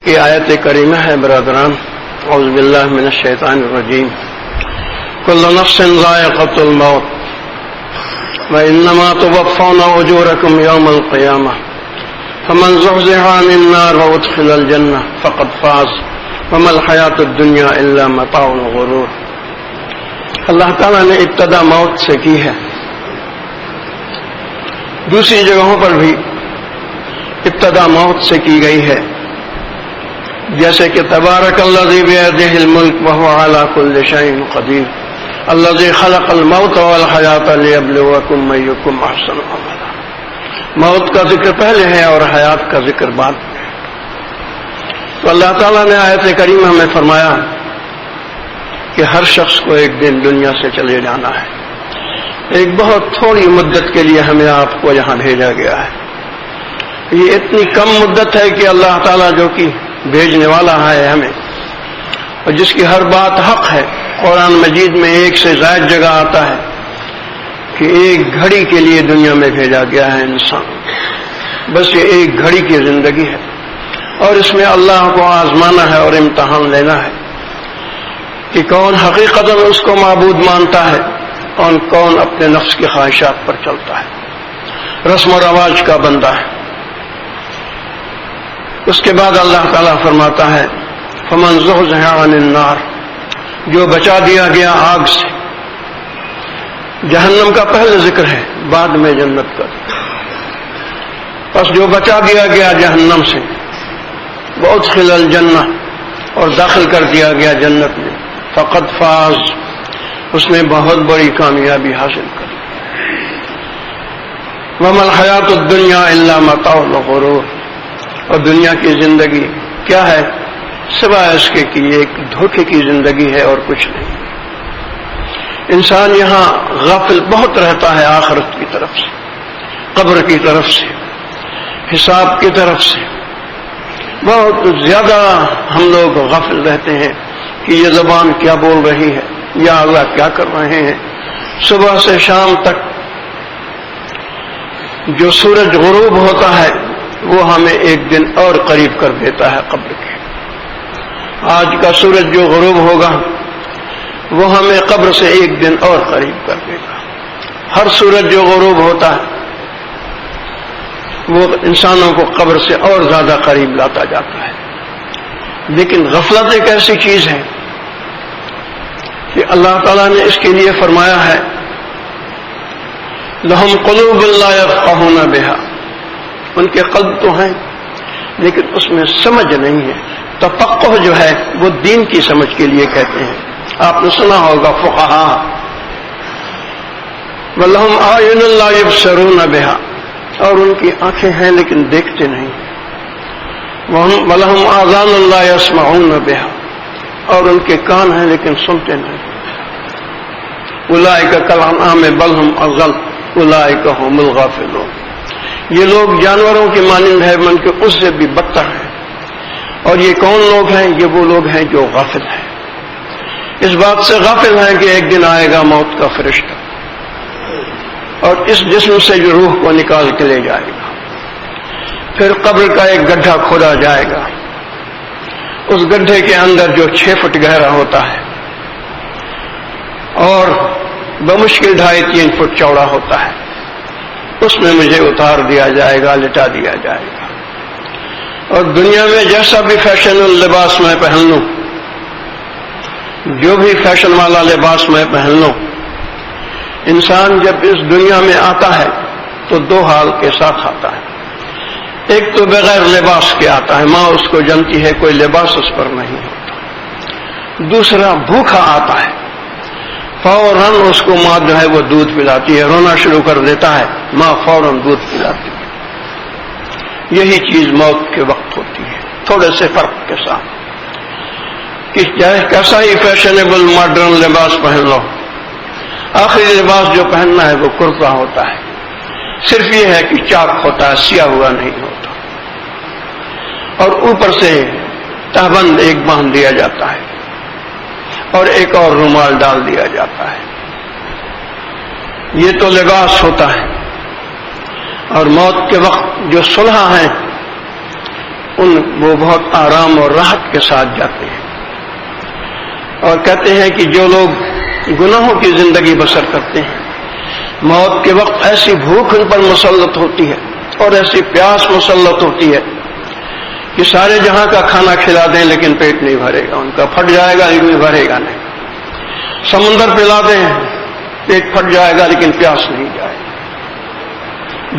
یہ آیت کریمہ ہے برادران، اعوذ باللہ من الشیطان الرجیم۔ کل نفس ذائقۃ الموت وانما توفون اجورکم یوم القیامہ فمن زحزح عن النار وادخل الجنہ فقد فاز وما الحیاۃ الدنیا الا متاع الغرور۔ اللہ تعالیٰ نے ابتدا موت سے کی ہے، دوسری جگہوں پر بھی ابتدا موت سے کی گئی ہے، جیسے کہ تبارک الذی بیدہ الملک وہو علی کل شیء قدیر الذی خلق الموت والحیاۃ لیبلوکم ایکم احسن عملا۔ موت کا ذکر پہلے ہے اور حیات کا ذکر بعد میں ہے۔ تو اللہ تعالیٰ نے آیت کریمہ میں فرمایا کہ ہر شخص کو ایک دن دنیا سے چلے جانا ہے، ایک بہت تھوڑی مدت کے لیے ہمیں آپ کو یہاں بھیجا گیا ہے۔ یہ اتنی کم مدت ہے کہ اللہ تعالیٰ جو کہ بھیجنے والا ہے ہمیں، اور جس کی ہر بات حق ہے، قرآن مجید میں ایک سے زائد جگہ آتا ہے کہ ایک گھڑی کے لیے دنیا میں بھیجا گیا ہے انسان، بس یہ ایک گھڑی کی زندگی ہے، اور اس میں اللہ کو آزمانا ہے اور امتحان لینا ہے کہ کون حقیقتاً اس کو معبود مانتا ہے اور کون اپنے نفس کی خواہشات پر چلتا ہے، رسم و رواج کا بندہ ہے۔ اس کے بعد اللہ تعالیٰ فرماتا ہے فمن زحزح عن النار، جو بچا دیا گیا آگ سے۔ جہنم کا پہلے ذکر ہے، بعد میں جنت کا۔ پس جو بچا دیا گیا جہنم سے، وادخل الجنہ، اور داخل کر دیا گیا جنت میں، فقد فاز، اس نے بہت بڑی کامیابی حاصل کر لی۔ وما الحیاۃ الدنیا الا متاع الغرور، اور دنیا کی زندگی کیا ہے سوائے اس کے کہ ایک دھوکے کی زندگی ہے اور کچھ نہیں۔ انسان یہاں غافل بہت رہتا ہے، آخرت کی طرف سے، قبر کی طرف سے، حساب کی طرف سے بہت زیادہ ہم لوگ غافل رہتے ہیں کہ یہ زبان کیا بول رہی ہے، یا اللہ کیا کر رہے ہیں۔ صبح سے شام تک جو سورج غروب ہوتا ہے وہ ہمیں ایک دن اور قریب کر دیتا ہے قبر کے۔ آج کا سورج جو غروب ہوگا وہ ہمیں قبر سے ایک دن اور قریب کر دے گا۔ ہر سورج جو غروب ہوتا ہے وہ انسانوں کو قبر سے اور زیادہ قریب لاتا جاتا ہے۔ لیکن غفلت ایک ایسی چیز ہے کہ اللہ تعالیٰ نے اس کے لیے فرمایا ہے لہم قلوب لا یفقہون بہا، ان کے قلب تو ہیں لیکن اس میں سمجھ نہیں ہے۔ تفقہ جو ہے وہ دین کی سمجھ کے لیے کہتے ہیں، آپ نے سنا ہوگا فقہا۔ وَلَهُمْ أَعْيُنٌ لَا يُبْصِرُونَ بِهَا، اور ان کی آنکھیں ہیں لیکن دیکھتے نہیں۔ وَلَهُمْ آذَانٌ لَا يَسْمَعُونَ بِهَا، اور ان کے کان ہیں لیکن سنتے نہیں۔ أُولَئِكَ كَالْأَنْعَامِ بَلْ هُمْ أَضَلُّ أُولَئِكَ هُمُ الْغَافِلُونَ، یہ لوگ جانوروں کے مانند ہیں بلکہ اس سے بھی بدتر ہیں۔ اور یہ کون لوگ ہیں؟ یہ وہ لوگ ہیں جو غافل ہیں، اس بات سے غافل ہیں کہ ایک دن آئے گا موت کا فرشتہ اور اس جسم سے جو روح کو نکال کے لے جائے گا۔ پھر قبر کا ایک گڈھا کھودا جائے گا، اس گڈھے کے اندر جو 6 فٹ گہرا ہوتا ہے اور بمشکل 2.5-3 فٹ چوڑا ہوتا ہے، اس میں مجھے اتار دیا جائے گا، لٹا دیا جائے گا۔ اور دنیا میں جیسا بھی فیشن لباس میں پہن لوں، جو بھی فیشن والا لباس میں پہن لوں، انسان جب اس دنیا میں آتا ہے تو 2 حال کے ساتھ آتا ہے۔ ایک تو بغیر لباس کے آتا ہے، ماں اس کو جانتی ہے کوئی لباس اس پر نہیں ہوتا۔ دوسرا بھوکا آتا ہے، فوراً اس کو ماں جو ہے وہ دودھ پلاتی ہے، رونا شروع کر دیتا ہے، ماں فوراً دودھ پلاتی ہے۔ یہی چیز موت کے وقت ہوتی ہے، تھوڑے سے فرق کے ساتھ کہ چاہے کیسا ہی فیشنیبل ماڈرن لباس پہن لو، آخری لباس جو پہننا ہے وہ کرتا ہوتا ہے، صرف یہ ہے کہ چاک ہوتا ہے، سیاہ ہوا نہیں ہوتا، اور اوپر سے تہبند ایک باندھ دیا جاتا ہے اور ایک اور رومال ڈال دیا جاتا ہے۔ یہ تو لباس ہوتا ہے۔ اور موت کے وقت جو صلح ہیں وہ بہت آرام اور راحت کے ساتھ جاتے ہیں. اور کہتے ہیں کہ جو لوگ گناہوں کی زندگی بسر کرتے ہیں موت کے وقت ایسی بھوک ان پر مسلط ہوتی ہے اور ایسی پیاس مسلط ہوتی ہے کہ سارے جہاں کا کھانا کھلا دیں لیکن پیٹ نہیں بھرے گا ان کا، پھٹ جائے گا لیکن بھرے گا نہیں. سمندر پلا دیں پیٹ پھٹ جائے گا لیکن پیاس نہیں جائے گا.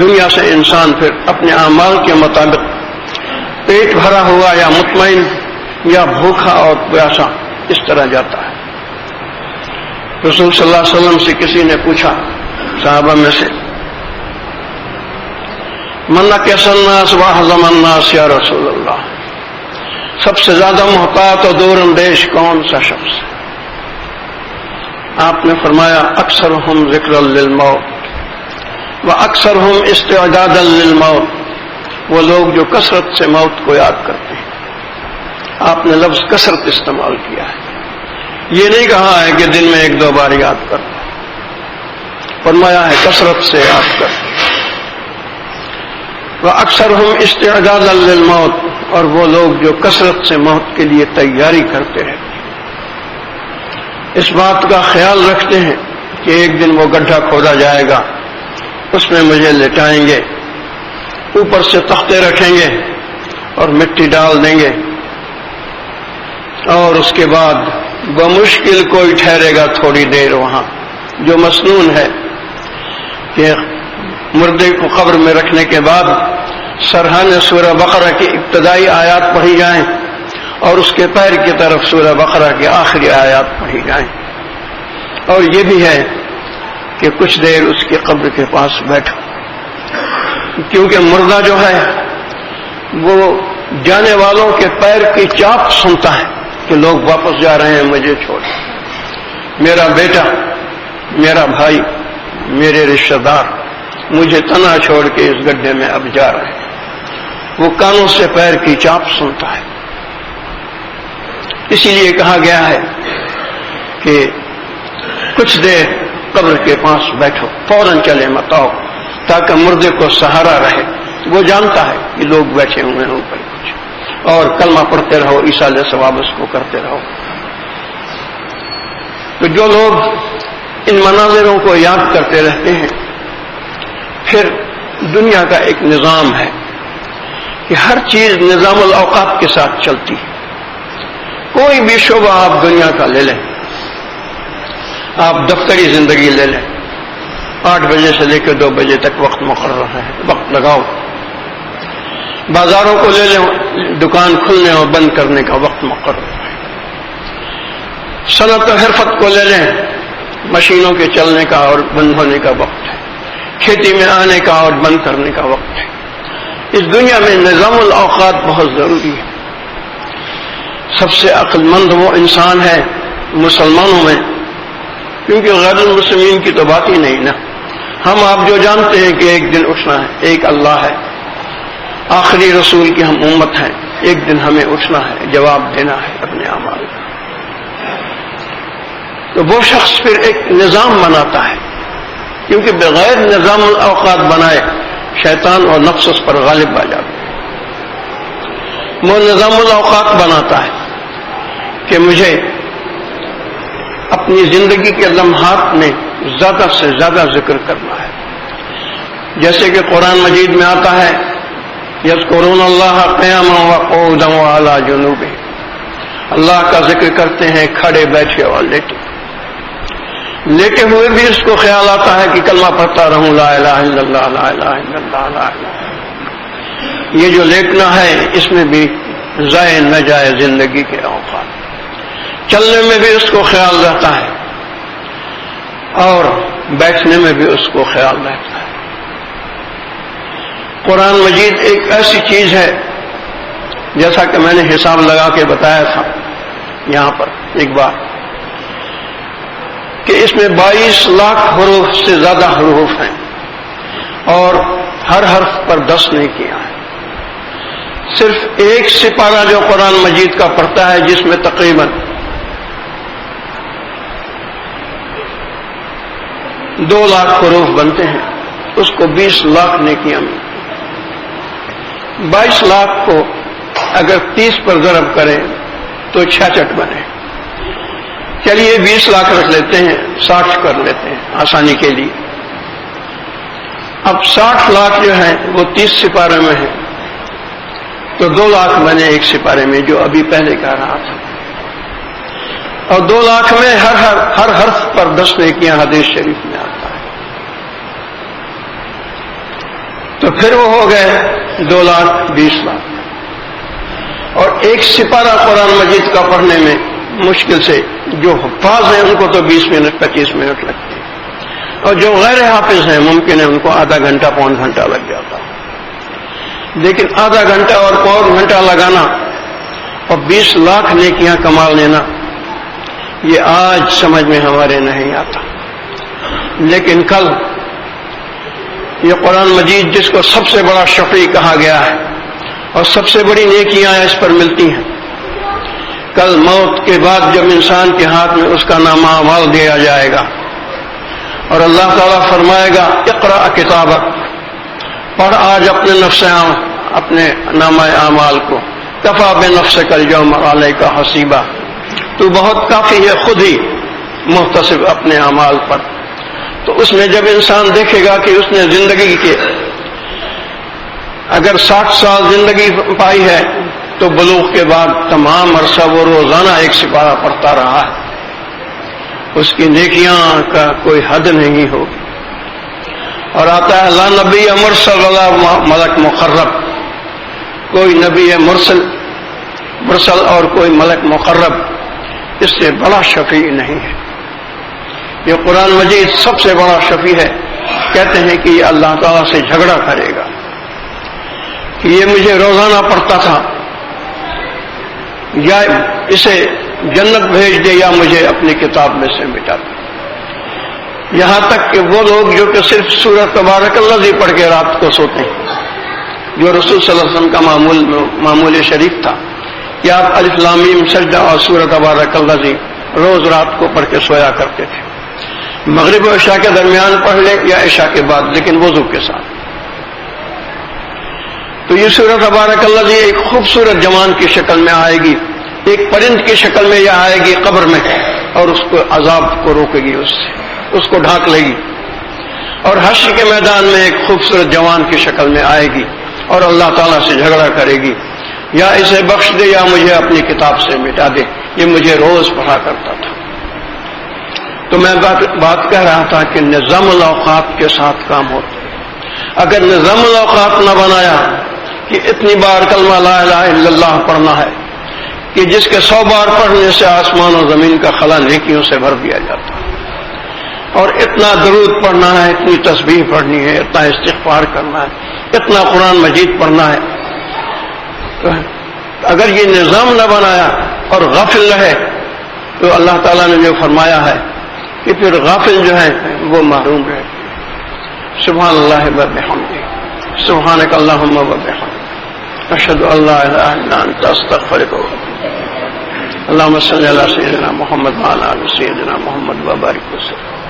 دنیا سے انسان پھر اپنے اعمال کے مطابق پیٹ بھرا ہوا یا مطمئن یا بھوکا اور پیاسا اس طرح جاتا ہے. رسول صلی اللہ علیہ وسلم سے کسی نے پوچھا صحابہ میں سے، من کیس الناس واحزم الناس یا رسول اللہ، سب سے زیادہ محتاط اور دور اندیش کون سا شخص ہے؟ آپ نے فرمایا اکثرہم ذکرا للموت و اکثرہم استعدادا للموت، وہ لوگ جو کثرت سے موت کو یاد کرتے ہیں. آپ نے لفظ کثرت استعمال کیا ہے، یہ نہیں کہا ہے کہ دن میں 1-2 بار یاد کرتا، فرمایا ہے کثرت سے یاد کرتے. وَأَكْثَرُهُمْ اسْتِعْدَادًا لِلْمَوْتِ، اور وہ لوگ جو کثرت سے موت کے لیے تیاری کرتے ہیں، اس بات کا خیال رکھتے ہیں کہ ایک دن وہ گڈھا کھودا جائے گا، اس میں مجھے لٹائیں گے، اوپر سے تختے رکھیں گے اور مٹی ڈال دیں گے، اور اس کے بعد بمشکل کوئی ٹھہرے گا تھوڑی دیر وہاں. جو مسنون ہے کہ مردے کو قبر میں رکھنے کے بعد سرحان سورہ بقرہ کی ابتدائی آیات پڑھی جائیں اور اس کے پیر کی طرف سورہ بقرہ کی آخری آیات پڑھی جائیں. اور یہ بھی ہے کہ کچھ دیر اس کی قبر کے پاس بیٹھو، کیونکہ مردہ جو ہے وہ جانے والوں کے پیر کی چاپ سنتا ہے کہ لوگ واپس جا رہے ہیں مجھے چھوڑ، میرا بیٹا، میرا بھائی، میرے رشتہ دار مجھے تنہا چھوڑ کے اس گڈھے میں اب جا رہے ہیں. وہ کانوں سے پیر کی چاپ سنتا ہے. اسی لیے کہا گیا ہے کہ کچھ دیر قبر کے پاس بیٹھو، فوراً چلے مت آؤ، تاکہ مردے کو سہارا رہے. وہ جانتا ہے کہ لوگ بیٹھے ہوئے ہیں اوپر کچھ، اور کلمہ پڑھتے رہو، ایصال ثواب اس کو کرتے رہو. تو جو لوگ ان مناظروں کو یاد کرتے رہتے ہیں، پھر دنیا کا ایک نظام ہے کہ ہر چیز نظام الاوقات کے ساتھ چلتی ہے. کوئی بھی شعبہ آپ دنیا کا لے لیں، آپ دفتری زندگی لے لیں، 8 بجے سے لے کے 2 بجے تک وقت مقرر ہے، وقت لگاؤ. بازاروں کو لے لیں، دکان کھلنے اور بند کرنے کا وقت مقرر ہے. صنعت و حرفت کو لے لیں، مشینوں کے چلنے کا اور بند ہونے کا وقت ہے، کھیتی میں آنے کا اور بند کرنے کا وقت ہے. اس دنیا میں نظام الاوقات بہت ضروری ہے. سب سے عقل مند وہ انسان ہے مسلمانوں میں، کیونکہ غیر المسلمین کی تو بات ہی نہیں نا. ہم آپ جو جانتے ہیں کہ ایک دن اٹھنا ہے، ایک اللہ ہے، آخری رسول کی ہم امت ہیں، ایک دن ہمیں اٹھنا ہے، جواب دینا ہے اپنے اعمال کا. تو وہ شخص پھر ایک نظام بناتا ہے، کیونکہ بغیر نظام الاوقات بنائے شیطان اور نفس اس پر غالب آ جاتا ہے. وہ نظام الاوقات بناتا ہے کہ مجھے اپنی زندگی کے لمحات میں زیادہ سے زیادہ ذکر کرنا ہے. جیسے کہ قرآن مجید میں آتا ہے یذکرون اللہ قیاما وقعودا وعلی جنوبہم، اللہ کا ذکر کرتے ہیں کھڑے بیٹھے اور لیٹے ہوئے بھی اس کو خیال آتا ہے کہ کلمہ پڑھتا رہوں لا الہ الا اللہ لا الہ الا اللہ لا الہ. یہ جو لیٹنا ہے اس میں بھی ضائع نہ جائے زندگی کے اوقات. چلنے میں بھی اس کو خیال رہتا ہے اور بیٹھنے میں بھی اس کو خیال رہتا ہے. قرآن مجید ایک ایسی چیز ہے، جیسا کہ میں نے حساب لگا کے بتایا تھا یہاں پر ایک بار، کہ اس میں 22 لاکھ حروف سے زیادہ حروف ہیں اور ہر حرف پر 10 نہیں کیا ہے. صرف ایک سپارہ جو قرآن مجید کا پڑھتا ہے جس میں تقریباً 2 لاکھ حروف بنتے ہیں، اس کو 20 لاکھ نیکیاں ملتی ہیں. 22 لاکھ کو اگر 30 پر ضرب کریں تو 66 بنے. چلیے 20 لاکھ رکھ لیتے ہیں, 60 کر لیتے ہیں آسانی کے لیے. اب 60 لاکھ جو ہیں وہ 30 سپارے میں ہیں, تو 2 لاکھ بنے ایک سپارے میں, جو ابھی پہلے کہہ رہا تھا. اور 2 لاکھ میں ہر حرف پر 10 نیکیاں حدیث شریف میں آتا ہے. تو پھر وہ ہو گئے 2,20,00,000. اور ایک سپارہ قرآن مجید کا پڑھنے میں مشکل سے جو حفاظ ہیں ان کو تو 20 منٹ 25 منٹ لگتے ہیں, اور جو غیر حافظ ہیں ممکن ہے ان کو آدھا گھنٹہ پون گھنٹہ لگ جاتا. لیکن آدھا گھنٹہ اور پون گھنٹہ لگانا اور 20 لاکھ نیکیاں کما لینا, یہ آج سمجھ میں ہمارے نہیں آتا. لیکن کل یہ قرآن مجید جس کو سب سے بڑا شفیع کہا گیا ہے اور سب سے بڑی نیکیاں اس پر ملتی ہیں, کل موت کے بعد جب انسان کے ہاتھ میں اس کا نامہ اعمال دیا جائے گا اور اللہ تعالیٰ فرمائے گا اقرأ کتابک, پڑھ آج اپنے نفس اپنے نامہ اعمال کو, کفیٰ بنفسک اليوم علیک حسیبا, تو بہت کافی ہے خود ہی محتسب اپنے اعمال پر. تو اس میں جب انسان دیکھے گا کہ اس نے زندگی کے اگر 60 سال زندگی پائی ہے تو بلوغ کے بعد تمام عرصہ وہ روزانہ ایک سپارہ پڑھتا رہا ہے, اس کی نیکیاں کا کوئی حد نہیں ہوگی. اور آتا ہے لا نبی مرسل ولا ملک مقرب, کوئی نبی مرسل اور کوئی ملک مقرب اس سے بڑا شفیع نہیں ہے. یہ قرآن مجید سب سے بڑا شفیع ہے. کہتے ہیں کہ یہ اللہ تعالیٰ سے جھگڑا کرے گا کہ یہ مجھے روزانہ پڑھتا تھا, یا اسے جنت بھیج دے یا مجھے اپنی کتاب میں سے مٹا دے. یہاں تک کہ وہ لوگ جو کہ صرف سورہ تبارک الذی پڑھ کے رات کو سوتے ہیں, جو رسول صلی اللہ علیہ وسلم کا معمول شریف تھا کہ آپ الف لام میم سجدہ اور سورہ تبارک الذی روز رات کو پڑھ کے سویا کرتے تھے. مغرب و عشاء کے درمیان پڑھ لیں یا عشاء کے بعد, لیکن وضو کے ساتھ. تو یہ سورہ تبارک الذی ایک خوبصورت جوان کی شکل میں آئے گی, ایک پرند کی شکل میں یہ آئے گی قبر میں, اور اس کو عذاب کو روکے گی, اس کو ڈھانک لے گی. اور حشر کے میدان میں ایک خوبصورت جوان کی شکل میں آئے گی اور اللہ تعالیٰ سے جھگڑا کرے گی, یا اسے بخش دے یا مجھے اپنی کتاب سے مٹا دے, یہ مجھے روز پڑھا کرتا تھا. تو میں بات کہہ رہا تھا کہ نظام الاوقات کے ساتھ کام ہوتا ہے. اگر نظام الاوقات نہ بنایا کہ اتنی بار کلمہ لا الہ الا اللہ پڑھنا ہے کہ جس کے 100 بار پڑھنے سے آسمان و زمین کا خلا نیکیوں سے بھر دیا جاتا ہے, اور اتنا درود پڑھنا ہے, اتنی تسبیح پڑھنی ہے, اتنا استغفار کرنا ہے, اتنا قرآن مجید پڑھنا ہے. تو اگر یہ نظام نہ بنایا اور غافل رہے تو اللہ تعالیٰ نے جو فرمایا ہے کہ پھر غافل جو ہیں وہ محروم رہے. سبحان اللہ وبحمدہ, سبحانک اللہم وبحمدک, اشہد ان لا الہ الا انت استغفرک. اللہم صلی علی سیدنا محمد وعلی آل سیدنا محمد وبارک وسلم.